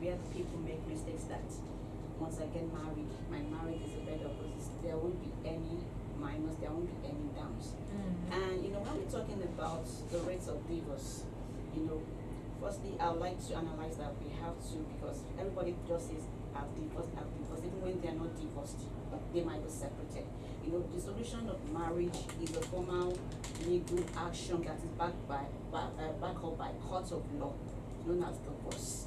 where people make mistakes that once I get married, my marriage is a bed of roses. There won't be any minus, there won't be any downs. And when we're talking about the rates of divorce, firstly, I would like to analyze that we have to, because everybody just says, I've divorced, even when they're not divorced, they might be separated. The solution of marriage is a formal legal action that is backed up by courts of law, known as divorce.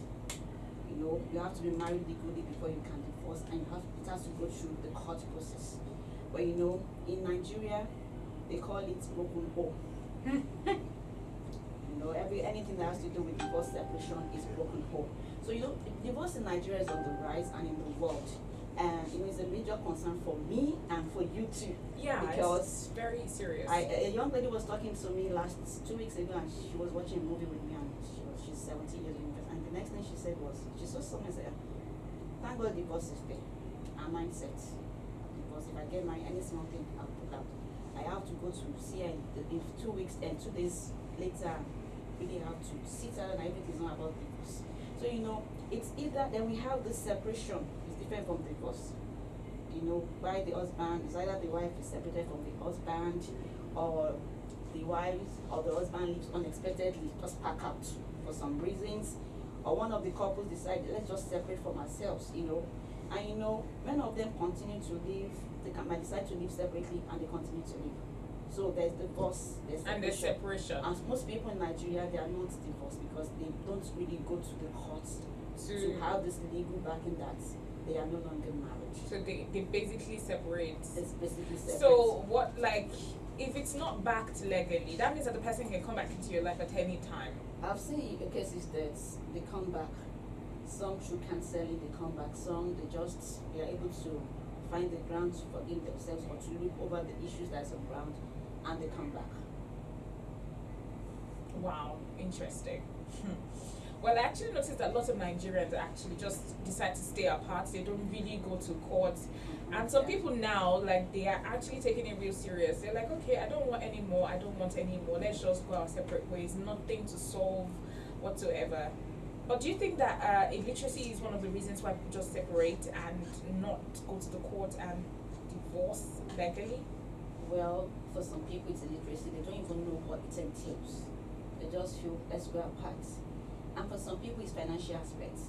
You have to be married legally before you can divorce, and it has to go through the court process. But in Nigeria, they call it broken home. Anything that has to do with divorce separation is broken home. So divorce in Nigeria is on the rise and in the world, and it's a major concern for me and for you too. Yeah, because it's very serious. A young lady was talking to me 2 weeks ago, and she was watching a movie with me, and she's 17 years old, and the next thing she said was, she saw someone say, "Thank God divorce is there." Our mindset, because if I get my any small thing, I'll pull out. I have to go to see her in 2 weeks, and 2 days later, really have to sit down, and everything is not about divorce. So it's either then we have this separation. It's different from divorce. By the husband, it's either the wife is separated from the husband, or the wife or the husband leaves unexpectedly, just pack out for some reasons, or one of the couples decide, let's just separate from ourselves. And many of them continue to live. They might decide to live separately, and they continue to live. So there's divorce, there's separation. And there's separation. And most people in Nigeria, they are not divorced because they don't really go to the courts to have this legal backing that they are no longer married. So they basically separate. It's basically separate. So if it's not backed legally, that means that the person can come back into your life at any time. I've seen cases that they come back. Some through counseling, they come back. Some they are able to find the ground to forgive themselves or to look over the issues that's on ground, and they come back. Wow, interesting. Well, I actually noticed that lots of Nigerians actually just decide to stay apart. They don't really go to court. And some people now, they are actually taking it real serious. They're like, okay, I don't want any more. Let's just go our separate ways. Nothing to solve whatsoever. But do you think that illiteracy is one of the reasons why people just separate and not go to the court and divorce legally? Well, for some people it's illiteracy. They don't even know what it entails. They just feel, let's go apart. And for some people it's financial aspects.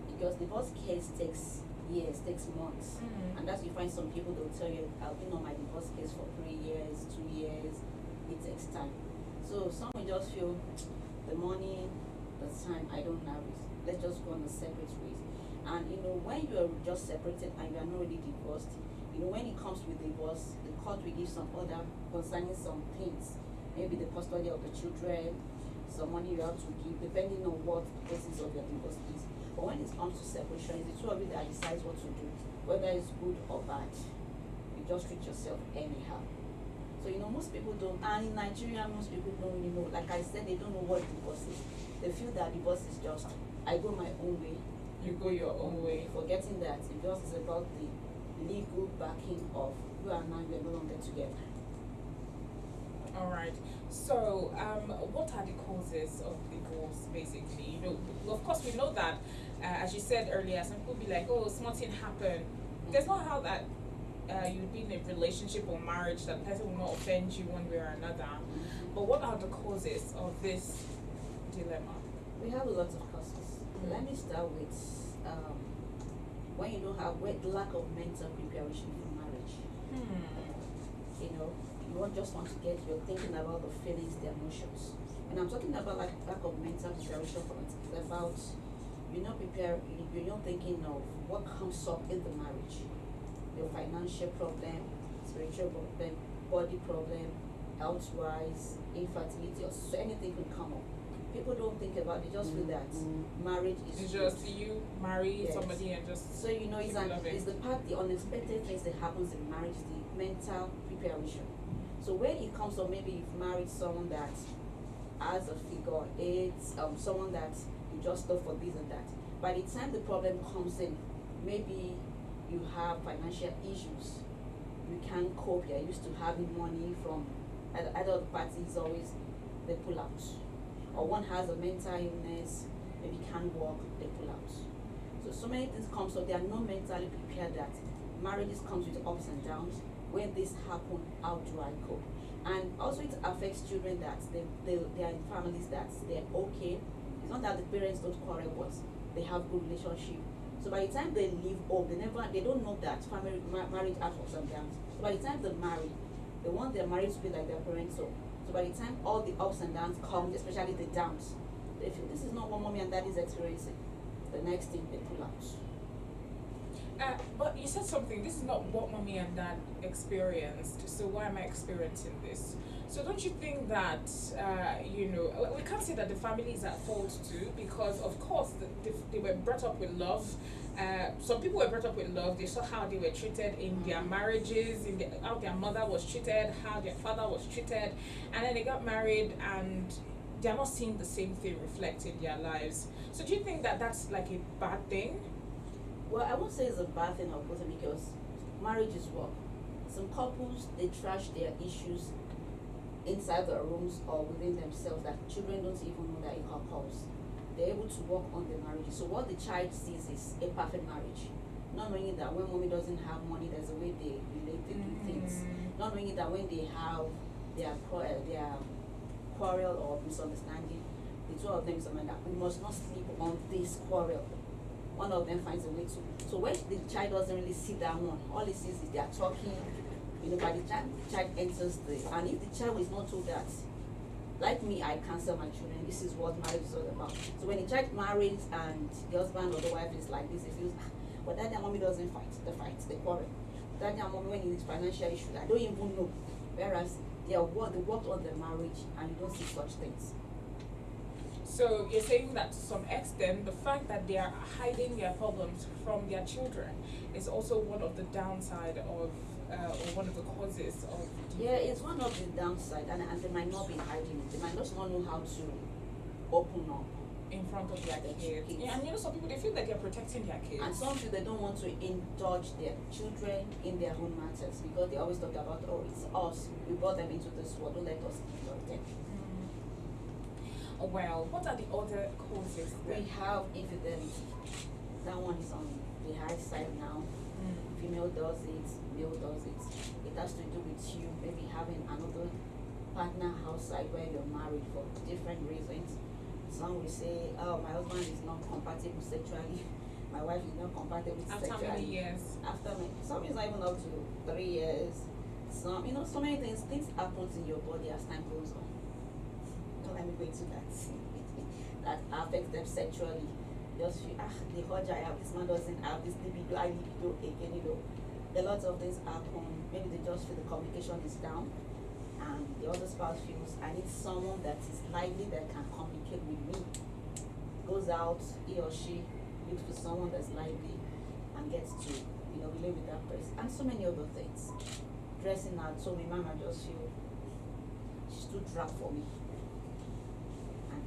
Because divorce case takes years, takes months. And that's you find some people, they'll tell you, I've been on my divorce case for 3 years, 2 years. It takes time. So some will just feel the money, the time, I don't have it. Let's just go on the separate ways. And when you are just separated and you are not really divorced, when it comes with divorce, the court will give some order concerning some things. Maybe the custody of the children, some money you have to give, depending on what the basis of your divorce is. But when it comes to separation, it's the two of you that decides what to do, whether it's good or bad. You just treat yourself anyhow. So most people don't, and in Nigeria, most people don't really know. Like I said, they don't know what divorce is. They feel that divorce is just, I go my own way. You go your own way. Forgetting that divorce is about the legal backing of you and now you're no longer together. All right. So, what are the causes of divorce, basically? Of course, we know that, as you said earlier, some people be like, oh, small thing happened. There's not how that you'd be in a relationship or marriage that the person will not offend you one way or another. But what are the causes of this dilemma? We have a lot of causes. Let me start with when you don't have the lack of mental preparation for marriage. You won't just want to you're thinking about the feelings, the emotions. When I'm talking about lack of mental preparation for it, it's about you're not prepared, you're not thinking of what comes up in the marriage. Your financial problem, spiritual problem, body problem, health-wise, infertility, or so anything could come up. People don't think about it, just feel that marriage is It's just you marry somebody and just so it's the part, the unexpected things that happens in marriage, the mental preparation. So when it comes to maybe you've married someone that has a figure eight, someone that you just love for this and that. By the time the problem comes in, maybe you have financial issues. You can't cope. You're used to having money from either the parties always they pull out. Or one has a mental illness, maybe can't walk, they pull out. many things come, so they are not mentally prepared that marriages comes with ups and downs. When this happen, how do I cope? And also it affects children that they are in families that they're okay. It's not that the parents don't quarrel, but they have good relationship. So by the time they leave home, they don't know that marriage has ups and downs. So by the time they marry, they want their marriage to be like their parents. So by the time all the ups and downs come, especially the downs, they feel this is not what mommy and daddy is experiencing. The next thing they pull out. But you said something. This is not what mommy and dad experienced. So why am I experiencing this? So don't you think that we can't say that the family is at fault too, because of course they were brought up with love. Some people were brought up with love. They saw how they were treated in their marriages, how their mother was treated, how their father was treated, and then they got married and they're not seeing the same thing reflected in their lives. So do you think that that's like a bad thing? Well, I won't say it's a bad thing or good thing, because marriage is work. Some couples, they trash their issues inside their rooms or within themselves that children don't even know that it occurs. They're able to work on their marriage. So what the child sees is a perfect marriage. Not knowing that when mommy doesn't have money, there's a way they relate to do things. Not knowing that when they have their quarrel or misunderstanding, the two of them is something that we must not sleep on this quarrel. One of them finds a way to. So when the child doesn't really see that one, all he sees is they are talking. By the time the child enters and if the child is not told that, like me, I counsel my children, this is what marriage is all about. So when the child marries and the husband or the wife is like this, he feels, but daddy and mommy doesn't fight, they quarrel. Daddy and mommy, when it is financial issue, I don't even know. Whereas they worked on their marriage and you don't see such things. So you're saying that to some extent, the fact that they are hiding their problems from their children is also one of the downside of, or one of the causes of. Yeah, it's one of the downside, and they might not be hiding it. They might just not know how to open up In front of their kids. Yeah, and some people, they feel like they're protecting their kids. And some people, they don't want to indulge their children in their own matters because they always talk about, oh, it's us. We brought them into this world. Don't let us indulge them. Well, what are the other causes then? We have infidelity. That one is on the high side now. Female does it, male does it. It has to do with you maybe having another partner outside where you're married for different reasons. Some will say, oh, my husband is not compatible sexually. My wife is not compatible sexually. After how many years? Some is not even up to 3 years. Some, so many things happen in your body as time goes on. Don't let me go into that. That affects them sexually. Just feel, the urge I have, this man doesn't have this libido, I libido again, A lot of things happen. Maybe they just feel the communication is down, and the other spouse feels, I need someone that is lively, that can communicate with me. Goes out, he or she looks for someone that's lively and gets to, relate with that person. And so many other things. Dressing out, so my mama just feel, she's too drab for me.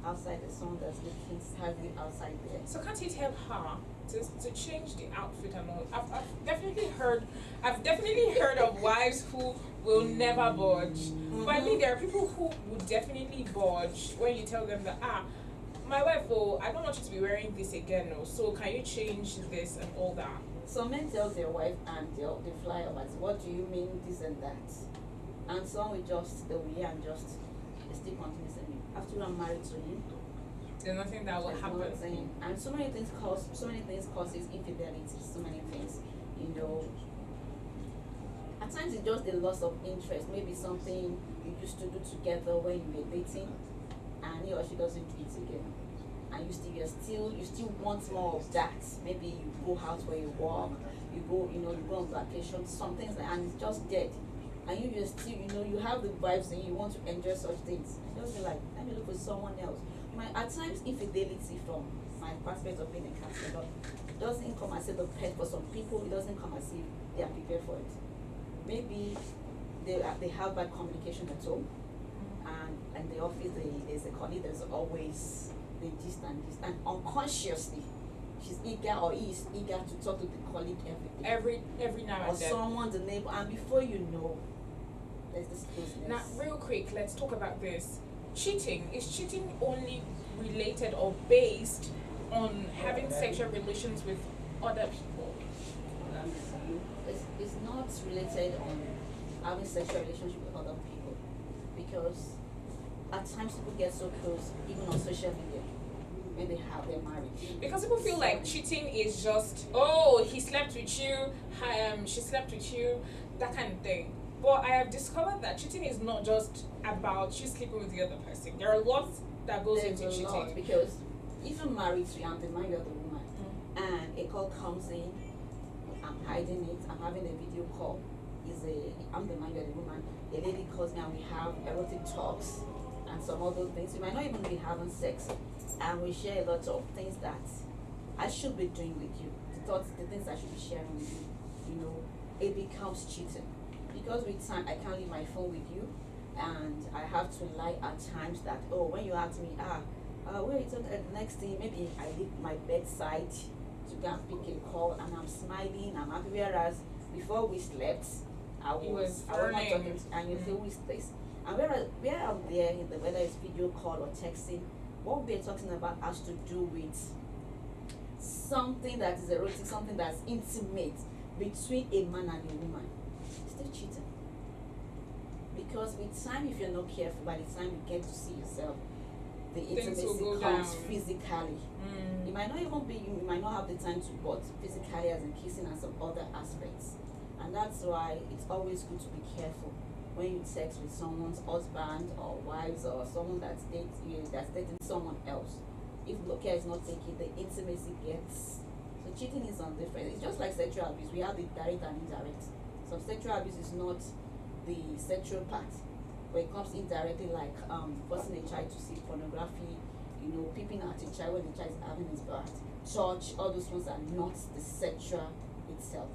Outside, the someone that's looking heavy outside there. So can't it help her to change the outfit and all? I've definitely heard of wives who will never budge. But I think there are people who would definitely budge when you tell them that my wife, I don't want you to be wearing this again, so can you change this and all that? Some men tell their wife and they fly over, what do you mean this and that? And some will just, they will hear and just still continue saying, after I'm married to him, there's nothing that will happen. And so many things causes infidelity, so many things, At times it's just the loss of interest, maybe something you used to do together when you were dating, and he or she doesn't do it again. And you still want more of that. Maybe you go out where you work, you go on vacation, some things, and it's just dead. And you still, you have the vibes and you want to enjoy such things. And just be like, let me look for someone else. At times, infidelity from my perspective of being a counselor doesn't come as a pet. For some people, it doesn't come as if they are prepared for it. Maybe they have bad communication at home, and in the office there's a colleague that's always the gist, and unconsciously she's eager or he is eager to talk to the colleague every now and then. Or someone, the neighbor, and before you know, there's this closeness. Now, real quick, let's talk about this. Cheating. Is cheating only related or based on having sexual relations with other people? It's not related on having sexual relationship with other people, because at times people get so close, even on social media, when they have their marriage. Because people feel like cheating is just, oh, he slept with you, she slept with you, that kind of thing. But I have discovered that cheating is not just about you sleeping with the other person. There are lots that goes There's into a cheating. lot, because even married to you, I'm the man, you're the woman, and a call comes in, I'm hiding it, I'm having a video call, I'm the man, you're the woman, a lady calls me and we have erotic talks and some other things. We might not even be having sex, and we share a lot of things that I should be doing with you, the things I should be sharing with you, it becomes cheating. Because with time, I can't leave my phone with you, and I have to lie at times that, when you ask me, where is it, the next thing, maybe I leave my bedside to go and pick a call, and I'm smiling, I'm happy, whereas before we slept, I was not talking, and you feel, who is this? And where I'm there, whether it's video call or texting, what we're talking about has to do with something that is erotic, something that's intimate between a man and a woman. It's still cheating. Because with time, if you're not careful, by the time you get to see yourself, the intimacy comes down. physically. It might not even be you might not have the time to, but physically, as in kissing and some other aspects. And that's why it's always good to be careful when you sex with someone's husband or wives, or someone that's dating someone else. If care is not taken, the intimacy gets. So cheating is on different. It's just like sexual abuse. We have the direct and indirect. So sexual abuse is not the sexual part, but it comes indirectly, like forcing a child to see pornography, peeping at a child when the child is having his birth, touch. All those ones are not the sexual itself.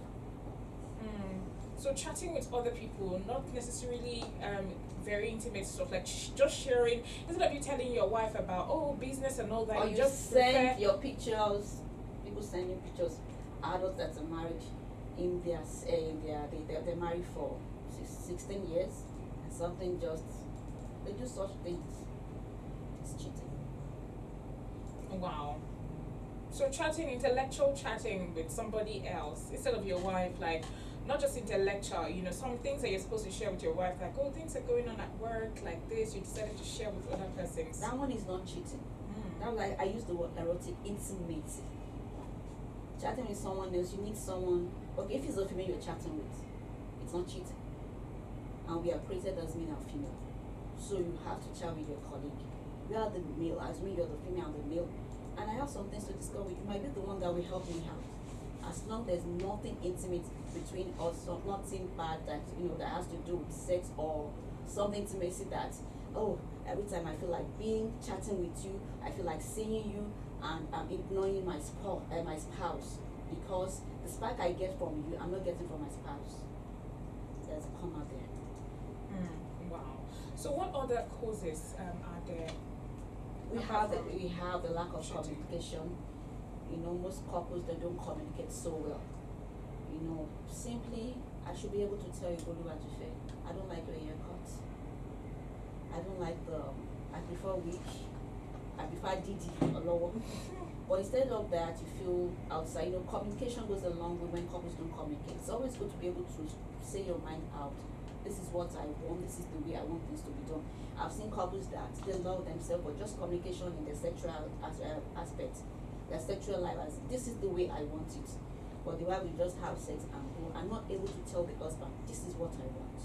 So chatting with other people, not necessarily very intimate stuff, like just sharing, instead of you telling your wife about business and all that, or you just send your pictures. People send you pictures. Adults that's a marriage in they're married for 16 years, and something just they do such things. It's cheating. Wow. So intellectual chatting with somebody else instead of your wife, like not just intellectual, some things that you're supposed to share with your wife, like, things are going on at work like this, you decided to share with other persons. That one is not cheating. That, like, I use the word erotic intimacy. Chatting with someone else, you need someone. Okay, if it's a female you're chatting with, it's not cheating. And we are created as male and female, so you have to chat with your colleague. You are the male, as me, you're the female and the male, and I have some things to discuss with you. Might be the one that will help me out. As long there's nothing intimate between us, so nothing bad that that has to do with sex or some intimacy that every time I feel like chatting with you, I feel like seeing you, and I'm ignoring my spouse, because the spark I get from you, I'm not getting from my spouse. There's a comma there. Wow. So what other causes are there? We have the lack of communication. Most couples, they don't communicate so well. Simply, I should be able to tell you, Boluwatife, I don't like your haircut. I don't like I prefer wig. I prefer Didi or lower. But instead of that, you feel outside. Communication goes a long way when couples don't communicate. It's always good to be able to say your mind out. This is what I want. This is the way I want things to be done. I've seen couples that they love themselves, but just communication in the sexual aspect. Their sexual life as this is the way I want it, but the wife will just have sex and go and not able to tell the husband this is what I want.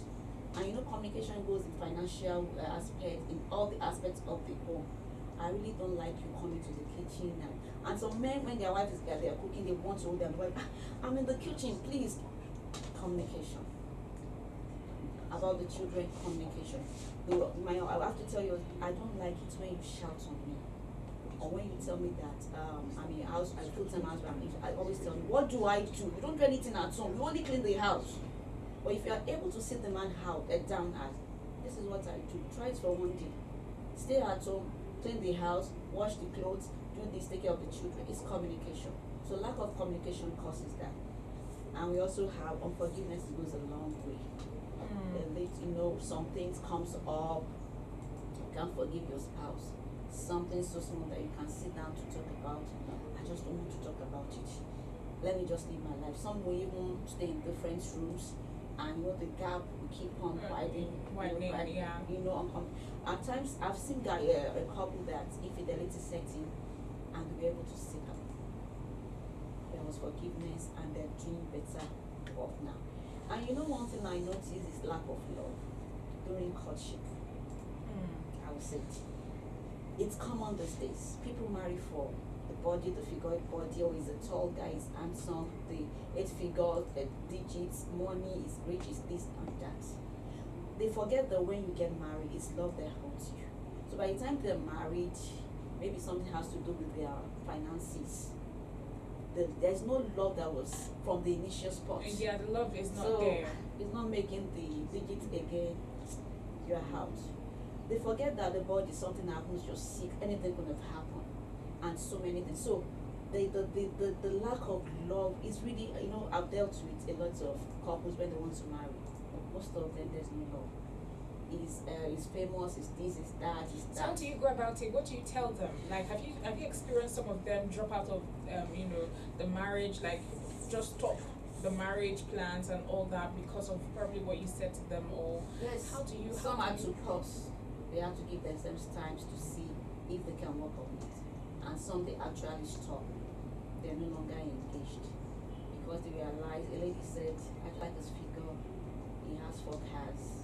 And communication goes in financial aspect, in all the aspects of the home. I really don't like you coming to the kitchen, and some men, when their wife is there, they are cooking, they want to hold their wife. I'm in the kitchen, please. Communication. About the children, communication. I have to tell you, I don't like it when you shout on me. Or when you tell me that I'm in your house, I full-time husband, I always tell you, what do I do? You don't do anything at home. You only clean the house. But if you are able to sit the man down as, this is what I do. Try it for one day. Stay at home, clean the house, wash the clothes, do this, take care of the children. It's communication. So lack of communication causes that. And we also have unforgiveness goes a long way. Some things comes up, you can't forgive your spouse. Something so small that you can sit down to talk about. I just don't want to talk about it. let me just live my life. Some will even stay in different rooms, and the gap will keep on widening. Yeah. At times I've seen a couple that infidelity set in, and they were able to sit up. There was forgiveness, and they're doing better off now. And one thing I noticed is lack of love during courtship. I would say it's common these days. People marry for the body, the figured body, or is a tall guy, is handsome, the 8 figure digits, money, is rich, is this and that. They forget that when you get married, it's love that holds you. So by the time they're married, maybe something has to do with their finances. There's no love that was from the initial spot. Yeah, the love is not so there. It's not making the digits again. You're out. They forget that the body, something happens, you're sick, anything could have happened, and so many things. So the lack of love is really, I've dealt with a lot of couples when they want to marry. Most of them, there's no love. Is famous, is this, is that, is that. So how do you go about it? What do you tell them? Like, have you experienced some of them drop out of the marriage, like just stop the marriage plans and all that because of probably what you said to them? Or yes, how do you? Some had to pause. They have to give themselves time to see if they can work on it, and some they actually stop. They're no longer engaged because they realize. A lady said, "I like his figure. He has 4 cars.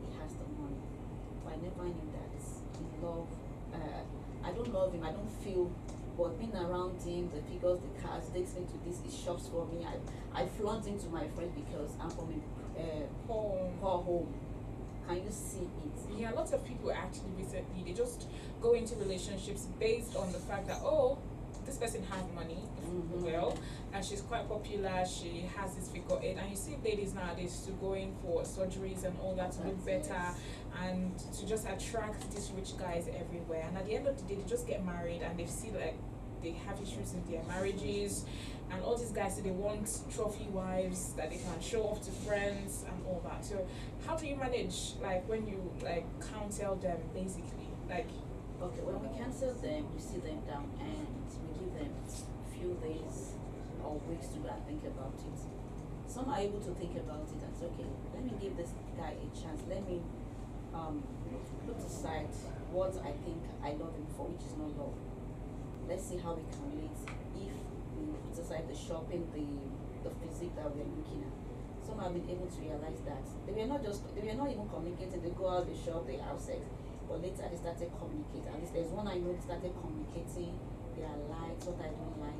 He has the money." But I never knew that he love. I don't love him. I don't feel. But being around him, the figures, the cars, takes me to this. He shops for me. I flaunt him to my friends because I'm from a poor home. Can you see it? Yeah, lots of people actually recently, they just go into relationships based on the fact that, this person has money, well, and she's quite popular, she has this figure 8, and you see ladies nowadays to go in for surgeries and all that to look better, and to just attract these rich guys everywhere, and at the end of the day, they just get married, and they see like they have issues in their marriages, and all these guys, so they want trophy wives that they can show off to friends and all that. So how do you manage, like, when you counsel them, basically, like? Okay, when we cancel them, we sit them down and we give them a few days or weeks to go and think about it. Some are able to think about it and say, okay, let me give this guy a chance. Let me put aside what I think I love him for, which is not love. Let's see how we can relate. If we put aside the shopping, the physique that we're looking at. Some have been able to realize that they were not even communicating. They go out, they shop, they have sex. But later they started communicating. At least there's one I know they started communicating their likes, what I don't like.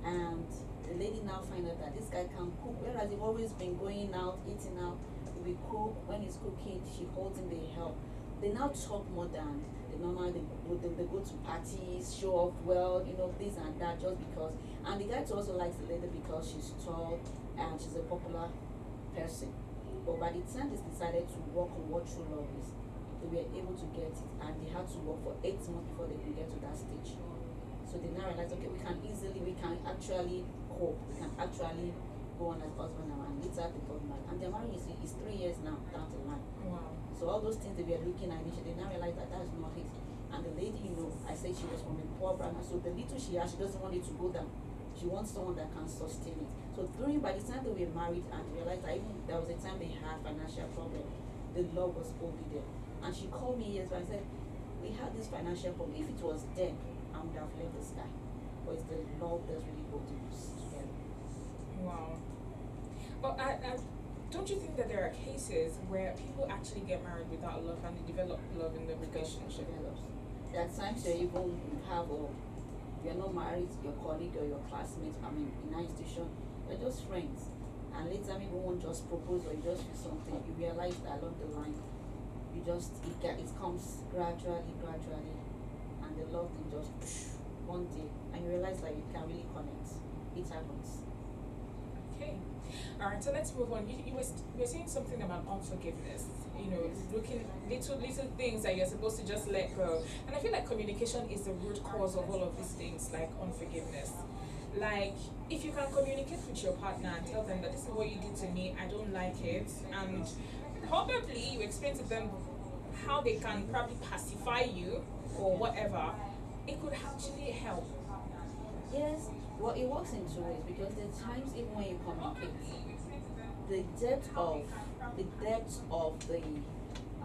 And the lady now find out that this guy can cook, whereas they've always been going out, eating out. We cook, when he's cooking, she holds him, they help. They now talk more than the normal, they go to parties, show off well, this and that, just because. And the guy also likes the lady because she's tall and she's a popular person. But by the time they decided to work on what true love is, they were able to get it, and they had to work for 8 months before they could get to that stage. So they now realize, okay, we can actually cope, we can actually go on as husband and later they got married. And their marriage is 3 years now down the line. Wow. So all those things they were looking at initially, they now realize that that's not it. And the lady, I said she was from a poor background, so the little she has, she doesn't want it to go down. She wants someone that can sustain it. So by the time they were married and realized that even there was a time they had financial problem, the love was only there. And she called me years and said, we had this financial problem. If it was then, I would have left this guy. But it's the love that's really holding us together. Wow. But don't you think that there are cases where people actually get married without love and they develop love in the relationship? There are times where you're not married, your colleague or your classmate, in our institution, you're just friends. And later maybe one just propose or you just feel something, you realize that along the line, it comes gradually, and the love thing just one day, and you realize that you can really connect. It happens. Okay. All right. So let's move on. You were saying something about unforgiveness. Looking little things that you're supposed to just let go. And I feel like communication is the root cause of all of these things, like unforgiveness. Like, if you can communicate with your partner and tell them that this is what you did to me, I don't like it, and probably you explain to them how they can probably pacify you or whatever, it could actually help. Yes, Well, it works in two ways because there are times even when you communicate, the depth of I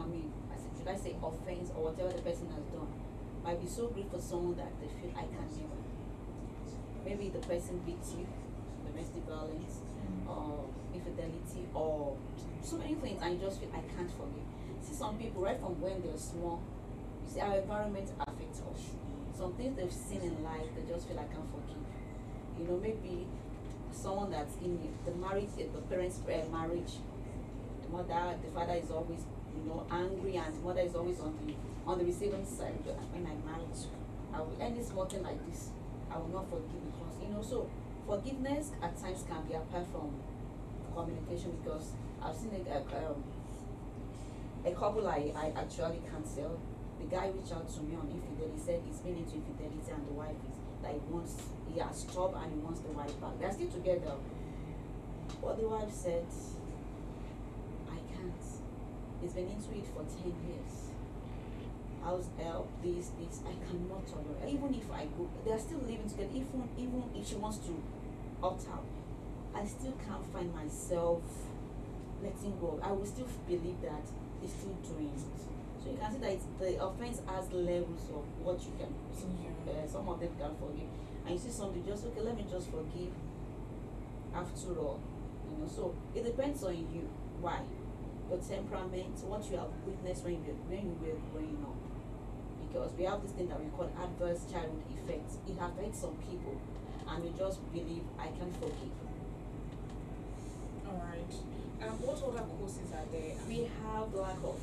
mean, should I say offense or whatever the person has done might be so great for someone that they feel I can never. Maybe the person beats you, domestic violence, or infidelity, or so many things, and you just feel I can't forgive. See, some people right from when they're small, you see, our environment affects us. Some things they've seen in life, they just feel I can't forgive. You know, maybe someone that's in the marriage, the parents' marriage, the father is always, angry, and the mother is always on the receiving side. When I married, I will any small thing like this, I will not forgive because so forgiveness at times can be apart from communication because I've seen a couple I actually cancel. The guy reached out to me on infidelity, said he's been into infidelity and the wife is like he has stopped and he wants the wife back. They're still together. But the wife said, I can't. He's been into it for 10 years. House help, this, I cannot tolerate. Even if I go, they're still living together. Even if she wants to opt out, I still can't find myself letting go. I will still believe that he's still doing it. So you can see that the offense has levels of what you can. Some of them can forgive, and you see something just okay. Let me just forgive. After all, so it depends on you. Why? Your temperament, what you have witnessed when you were growing up. Because we have this thing that we call adverse childhood effects. It affects some people, and we just believe I can forgive. All right. What other causes are there? We have lack of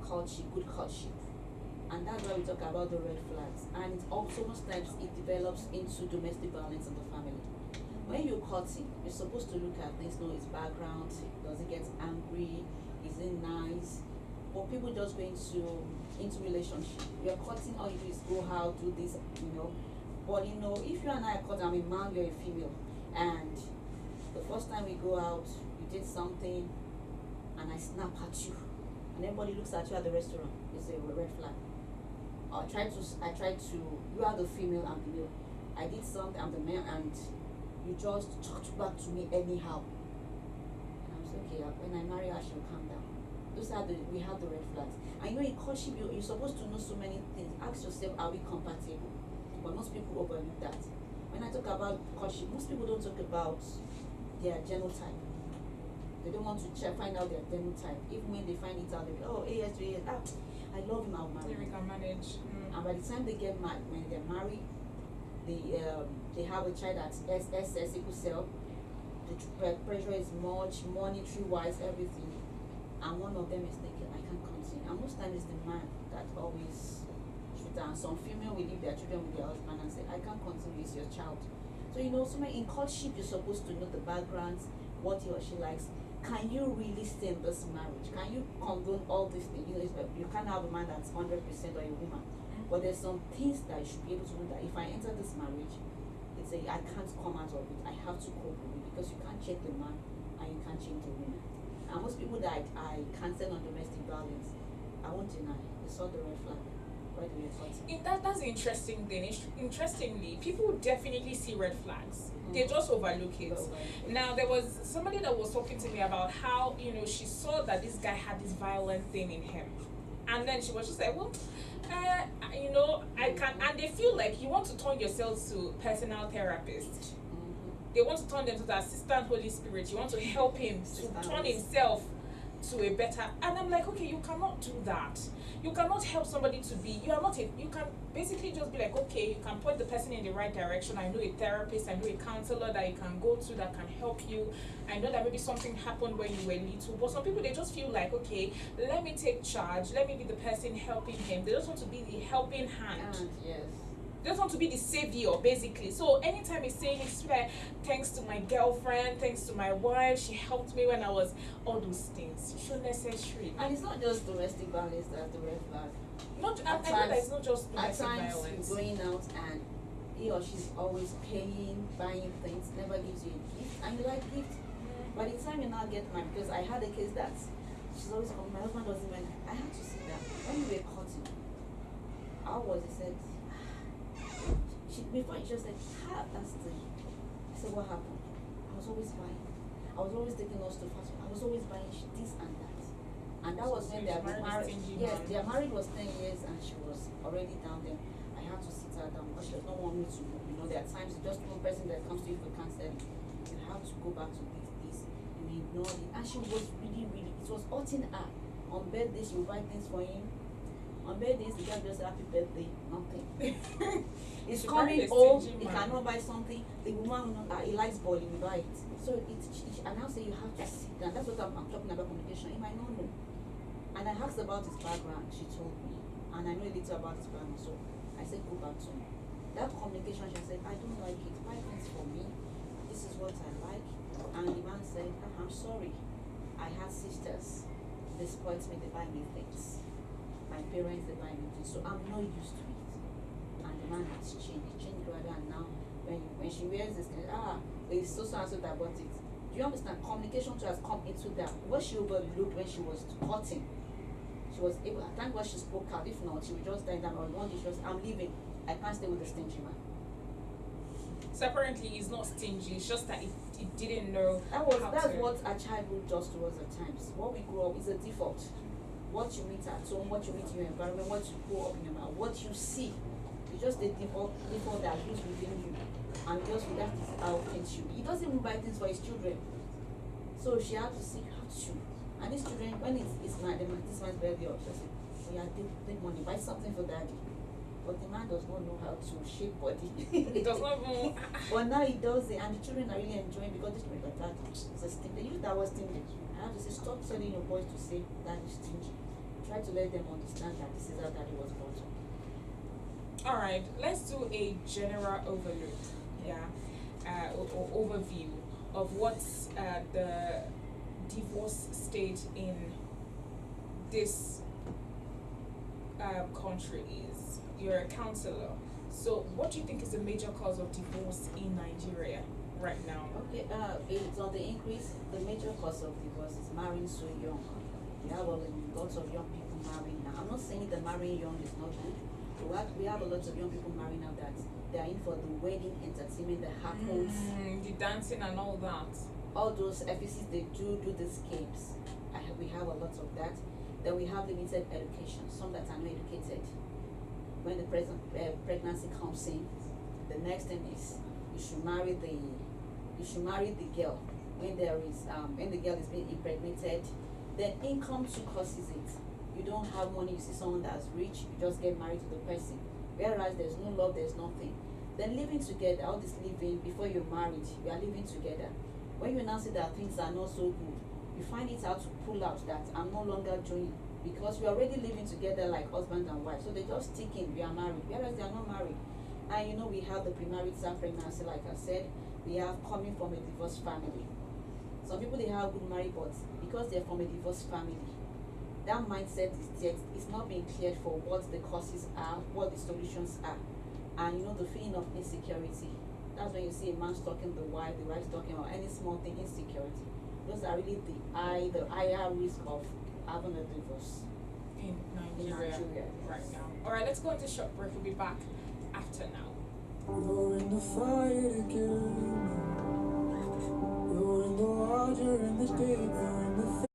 courtship, good courtship, and that's why we talk about the red flags. And it also most times it develops into domestic violence in the family. When you're courting, you're supposed to look at things, know his background, does he get angry, is he nice? But people just go into relationship. You're courting, all you do is go out, do this, But if you and I are courting, I'm a man, you're a female, and the first time we go out, you did something, and I snap at you, and everybody looks at you at the restaurant, it's a red flag. I try to, you are the female, I'm the male. I did something, I'm the male, and you just talked back to me anyhow. And I was okay, when I marry her, she'll calm down. Those are we have the red flags. I know in courtship, you're supposed to know so many things. Ask yourself, are we compatible? But most people overlook that. When I talk about courtship, most people don't talk about their genotype. They don't want to find out their genotype. Even when they find it out, they go, oh, AS to AS. I love him, I'll marry. We can manage. And by the time they get married, when they're married, they have a child that's SS equal cell. The pressure is much, monetary-wise, everything. And one of them is thinking, I can't continue. And most times it's the man that always should. And some female will leave their children with their husband and say, I can't continue, it's your child. So in courtship, you're supposed to know the backgrounds, what he or she likes. Can you really stay in this marriage? Can you condone all these things? You can't have a man that's 100% or a woman. But there's some things that you should be able to know that if I enter this marriage, I can't come out of it. I have to cope with it because you can't change the man and you can't change the woman. And most people that I cancel on domestic violence, I won't deny, they saw the red flag. Right away. That's the interesting thing. Interestingly, people definitely see red flags. They just overlook it. Now, there was somebody that was talking to me about how, she saw that this guy had this violent thing in him. And then she was just like, well, I can, and they feel like you want to turn yourselves to personal therapist. They want to turn them to the assistant Holy Spirit. You want to help him to turn himself to a better, and I'm like, okay, you cannot do that. You cannot help somebody to be, you can basically just be like, okay, you can point the person in the right direction. I know a therapist, I know a counselor that you can go to that can help you. I know that maybe something happened when you were little, but some people, they just feel like, okay, let me take charge, let me be the person helping him. They just want to be the helping hand. Yes. They just want to be the savior, basically. So anytime he's saying it's like, thanks to my girlfriend, thanks to my wife, she helped me when I was, all those things. So necessary. And it's not just domestic violence that's the red flag. I know that it's not just domestic violence. At times you're going out and he or she's always paying, buying things, never gives you a gift, and you like gift. By the time you now get married, because I had a case that she's always called, my husband doesn't even, I had to sit down. When we were cutting, how was it said? Before she just said, that's the said, what happened? I was always buying. I was always taking us to fast food. I was always buying this and that. And that was when they had been married. Yes, their marriage was 10 years and she was already down there. I had to sit her down because she does not want me to, there are times just one person that comes to you for counseling. You have to go back to this. You ignore it. And she was really, it was hurting her. On birthdays, she would buy things for him. On birthdays, the guy just happy birthday, nothing. It's coming home, he cannot buy something. The woman, he likes ball, he will buy it. So I now say you have to sit down. That's what I'm talking about communication. He might not know. And I asked about his background, she told me. And I know a little about his background, so I said, go back to him. That communication, she said, I don't like it. Buy things for me. This is what I like. And the man said, I'm sorry. I had sisters. They spoiled me, they buy me things. My parents, they buy me things. So I'm not used to it. And the man has changed. He changed rather, and now when she wears this, it's so and so that bought it. Do you understand? Communication has come into that. What she overlooked when she was cutting, she was able, thank God she spoke out. If not, she would just die down. Or one day she was, I'm leaving. I can't stay with the stingy man. So apparently he's not stingy, it's just that he didn't know that's what a childhood does to us at times. What we grow up is a default. What you meet at home, what you meet in your environment, what you grow up in your mind, what you see. It's just the default that lives within you. And just that is how things you. He doesn't even buy things for his children. So she had to seek out you. And these children, when it's this man's birthday, or just say, oh yeah, take money, buy something for daddy. But the man does not know how to shape body. He does not know. But now he does it, and the children are really enjoying because this children are it's a stingy. They use that word stingy. I have to say, stop telling your boys to say that is stingy. Try to let them understand that this is how daddy was brought up. Alright, let's do a general overlook, or overview of what the divorce state in this country is. You're a counselor, so what do you think is the major cause of divorce in Nigeria right now? Okay, it's on the increase. The major cause of divorce is marrying so young. We have lots of young people marrying now. I'm not saying that marrying young is not good. We have a lot of young people marrying now that they are in for the wedding entertainment that happens. The dancing and all that. All those FECs, they do these games. We have a lot of that. Then we have limited education. Some that are not educated. When the pregnancy comes in, the next thing is you should marry the girl. When the girl is being impregnated, then income too causes it. You don't have money, you see someone that's rich, you just get married to the person. Whereas there's no love, there's nothing. Then living together, all this living before you're married, you are living together. When you now see that things are not so good, you find it out to pull out that I'm no longer joining. Because we're already living together like husband and wife. So they just thinking we are married, whereas they are not married. And we have the premarital pregnancy, like I said, we have coming from a divorced family. Some people, they have good married, but because they're from a divorced family, that mindset is not being cleared for what the causes are, what the solutions are. And the feeling of insecurity. That's when you see a man stalking the wife stalking, or any small thing, insecurity. Those are really the higher risk of having a divorce in Nigeria right now. Alright, let's go into short break. We'll be back after now. You're in the fight again. You're in the water, in the deep, you're in the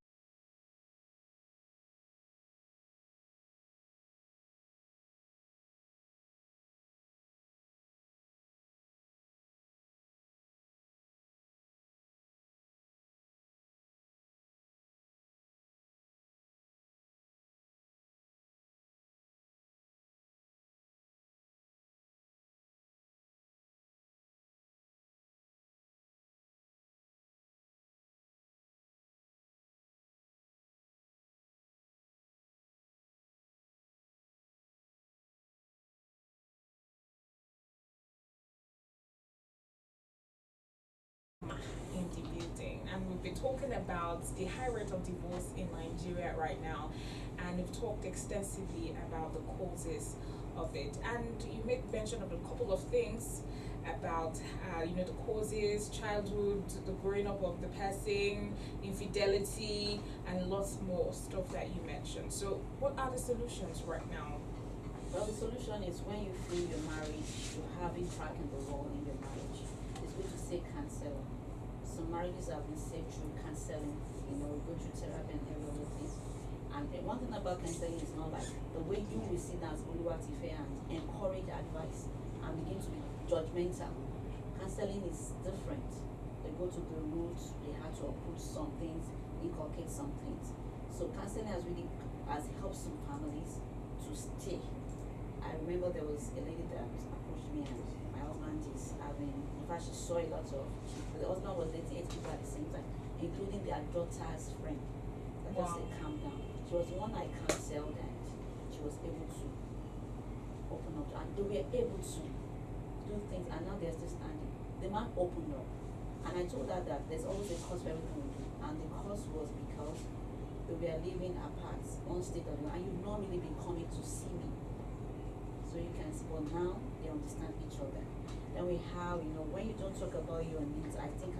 in the building, and we've been talking about the high rate of divorce in Nigeria right now, and we've talked extensively about the causes of it, and you made mention of a couple of things about the causes, childhood, the growing up of the person, infidelity, and lots more stuff that you mentioned. So what are the solutions right now? Well, the solution is when you feel you're married, you have it cracking the wall in your marriage. It's good to say counselor. Some marriages have been saved through counseling, go through therapy and every other thing. And the one thing about counseling is not like the way you will sit down as Oluwatife and encourage advice and begin to be judgmental. Counseling is different. They go to the roots, they have to uproot some things, inculcate some things. So counseling has helped some families to stay. I remember there was a lady that approached me and my husband is having, in fact she saw a lot of, the husband was dating 8 people at the same time, including their daughter's friend. That just said calm down. She was the one I counseled and she was able to open up and they were able to do things and now they're still standing. The man opened up and I told her that there's always a cause for everything we do and the cause was because we were living apart, one state of the and you've not really been coming to see me. So you can see, but now they understand each other. Then we have, when you don't talk about your needs, I think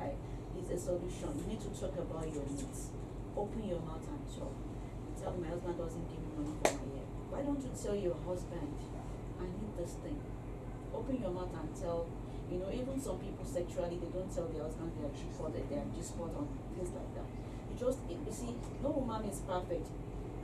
it's a solution. You need to talk about your needs. Open your mouth and talk. You tell me my husband doesn't give me money for my hair. Why don't you tell your husband, I need this thing? Open your mouth and tell, even some people sexually, they don't tell their husband they are G-spot on things like that. You see, no woman is perfect.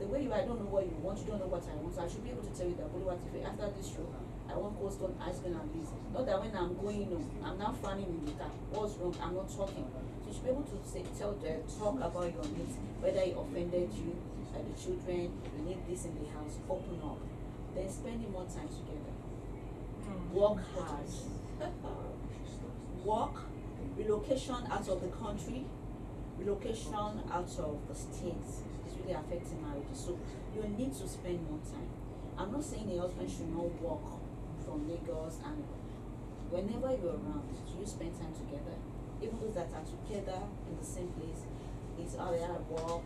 The way I don't know what you want, you don't know what I want. So I should be able to tell you that, Oluwatife, after this show, I want Cold Stone ice cream and this. Not that when I'm going, I'm now frowning in the car. What's wrong? I'm not talking. So you should be able to talk about your needs, whether it offended you, the children, you need this in the house, open up. Then spending more time together. Work hard. Work, relocation out of the country, relocation out of the states is really affecting marriages. So you need to spend more time. I'm not saying the husband should not work from Lagos, and whenever you're around, you spend time together. Even those that are together in the same place, it's either work,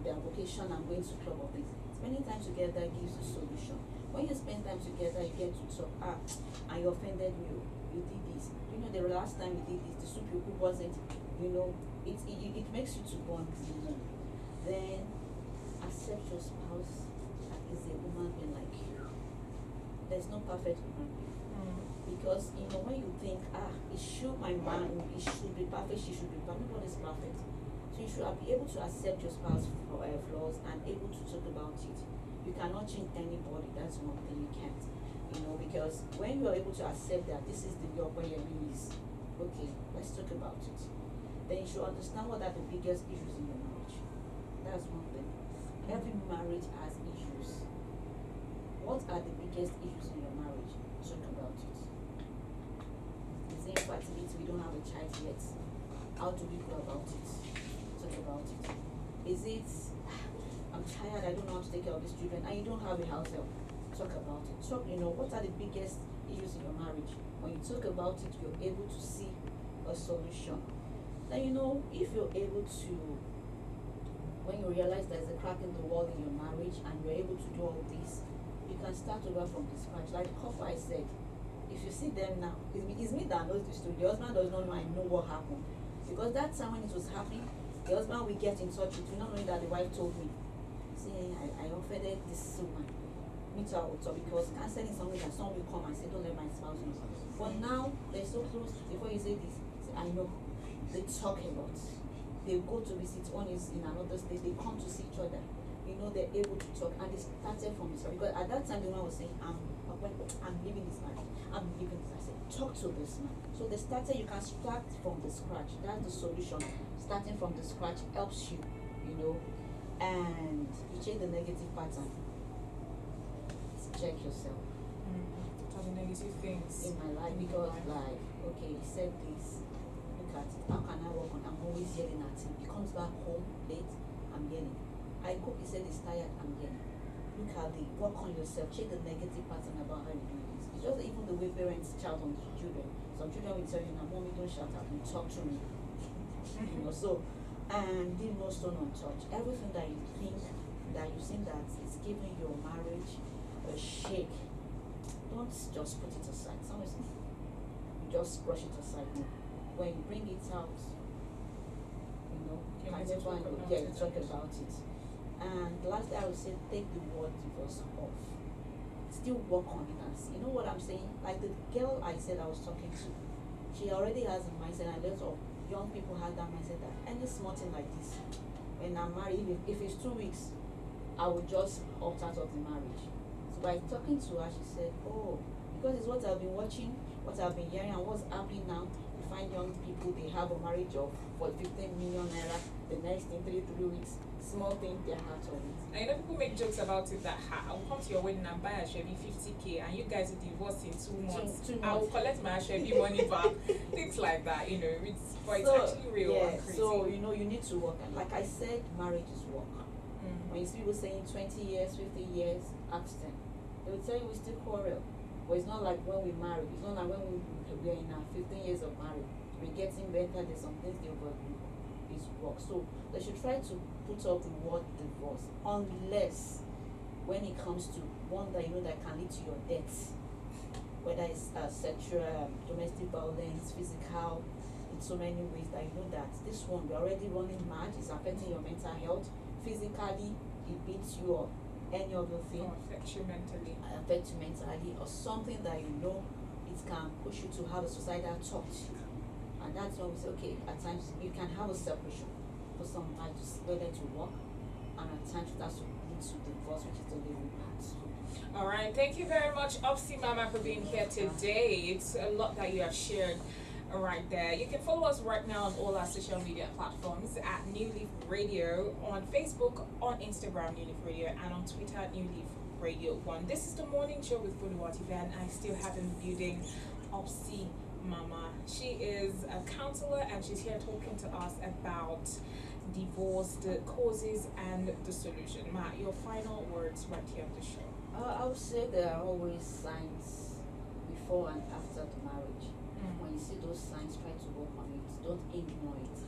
their vocation, and going to club of this. Spending time together gives you solution. When you spend time together, you get to talk, and you offended me, you did this. The last time you did this, the soup you cooked wasn't, it makes you to bond more. Then accept your spouse that is a woman being like you. There's no perfect human being. Because when you think, it should my man, it should be perfect, she should be perfect, nobody's perfect. So you should be able to accept your spouse flaws and able to talk about it. You cannot change anybody, that's one thing you can't. Because when you are able to accept that this is the job where your is, okay, let's talk about it. Then you should understand what are the biggest issues in your marriage. That's one thing. Every marriage has issues. What are the biggest issues in your marriage? Talk about it. Is it infertility? We don't have a child yet. How do we go about it? Talk about it. Is it, I'm tired, I don't know how to take care of these children, and you don't have a house help? Talk about it. What are the biggest issues in your marriage? When you talk about it, you're able to see a solution. Then if you're able to, when you realize there's a crack in the wall in your marriage and you're able to do all this, you can start over from the scratch. Like the couple I said, if you see them now, it's me that knows the story. The husband does not know I know what happened. Because that time when it was happening, the husband will get in touch with you, not knowing that the wife told me. See, I offended this woman. Me too, I will talk, because counseling is something that someone will come and say, don't let my spouse know. But now, they're so close, before you say this, say, I know. They talk a lot. They go to visit, one is in another state, they come to see each other. They're able to talk, and they started from this. Because at that time, the woman was saying, I'm leaving this man. I'm leaving this. I said, talk to this man. So they started, you can start from the scratch. That's the solution. Starting from the scratch helps you, and you change the negative pattern. Check yourself. What are the negative things in my life? Because okay, he said this, look at it, how can I work on? I'm always yelling at him. He comes back home late, I'm yelling. I cook, he said he's tired, I'm yelling. Look at the work on yourself, check the negative pattern about how you do this. It's just even the way parents shout on children. Some children will tell you, now mommy, don't shout at me, talk to me. So and leave no stone untouched. Everything that you think that you think that is giving your marriage a shake, don't just put it aside. Someone say, you just brush it aside. No. When you bring it out, you can talk about it. And lastly, I would say, take the word divorce off. Still work on it and see. You know what I'm saying? Like the girl I said I was talking to, she already has a mindset, and a lot of young people have that mindset that any small thing like this, when I'm married, if it's 2 weeks, I will just opt out of the marriage. So by talking to her, she said, oh, because it's what I've been watching, what I've been hearing, and what's happening now. You find young people, they have a marriage of for 15 million naira, the next thing, 3 weeks, small thing, they're out of it. And you know, people make jokes about it that I will come to your wedding and buy a Chevy 50k, and you guys will divorce in 2 months. Two I will months. collect my Chevy money back. Things like that, you know. But it's So, actually real yeah, and crazy. so you know, you need to work. And like I said, marriage is work. Mm. When you see people saying 20 years, 50 years, ask them. They will tell you we still quarrel. But it's not like when we marry. It's not like when we are in our 15 years of marriage. We're getting better. There's some things they overdo. It's work. So they should try to put up the word divorce. Unless when it comes to one that you know that can lead to your death. Whether it's sexual, domestic violence, physical, in so many ways that you know that this one, you're already running mad, it's affecting your mental health. Physically, it beats you or any other thing. Or affect you mentally. Affect you mentally, or something that you know it can push you to have a suicidal thought. And that's when we say, okay, at times you can have a separation for some time to whether to work, and at times that's to lead to divorce, which is the living part. All right, thank you very much, Opsi Mama, for being here today. It's a lot that you have shared right there. You can follow us right now on all our social media platforms at New Leaf Radio, on Facebook, on Instagram, New Leaf Radio, and on Twitter, New Leaf Radio 1. This is the morning show with Boluwatife, and I still have in the building Opsi Mama. She is a counselor, and she's here talking to us about divorce, the causes, and the solution. Ma, your final words right here on the show. I would say there are always signs before and after the marriage. When you see those signs, try to work on it. Don't ignore it,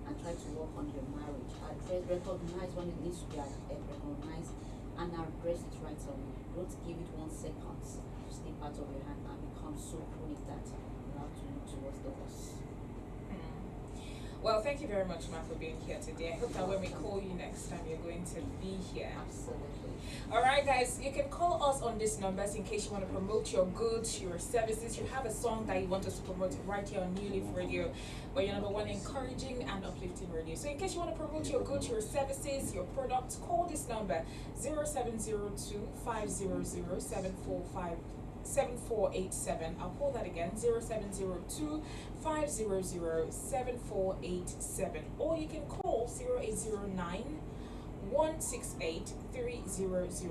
and try to work on your marriage. Recognize when it needs to be recognized, and address it right away. Don't give it 1 second to slip out of your hand and become so chronic that you have to move towards divorce. Well, thank you very much, Ma, for being here today. I hope that when we call you next time, you're going to be here. Absolutely. All right, guys, you can call us on these numbers in case you want to promote your goods, your services. You have a song that you want us to promote right here on New Leaf Radio, where you're number one, encouraging and uplifting radio. So in case you want to promote your goods, your services, your products, call this number 0702 500 7487. I'll call that again, 0702 500 7487. Or you can call 0809 168 3000,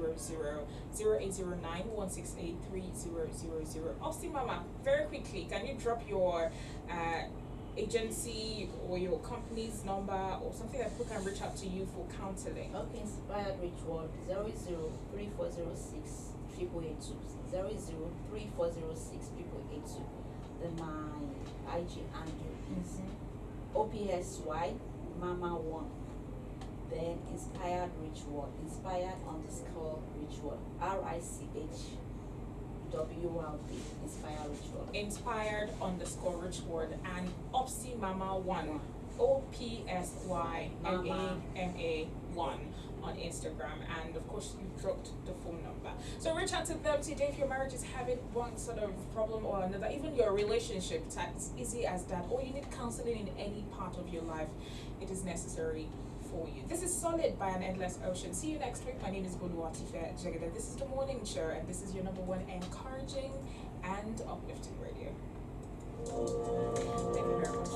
0809 168 3000. Opsi Mama, very quickly, can you drop your agency or your company's number or something that people can reach out to you for counseling? Okay, Inspired Rich World 003406 882 003406 882. Then my IG handle is OPSY Mama 1. Then Inspired Rich World, Inspired _ Rich World, RICHWRD, Inspired Rich World. Inspired _ Rich World, and Opsi Mama 1, OPSYMAMA1 on Instagram, and of course you dropped the phone number. So reach out to them today if your marriage is having one sort of problem or another, even your relationship, it's as easy as that, or you need counseling in any part of your life, it is necessary for you. This is Solid by An Endless Ocean. See you next week. My name is Boluwatife Jagede. This is the morning show, and this is your number one encouraging and uplifting radio. Thank you very much.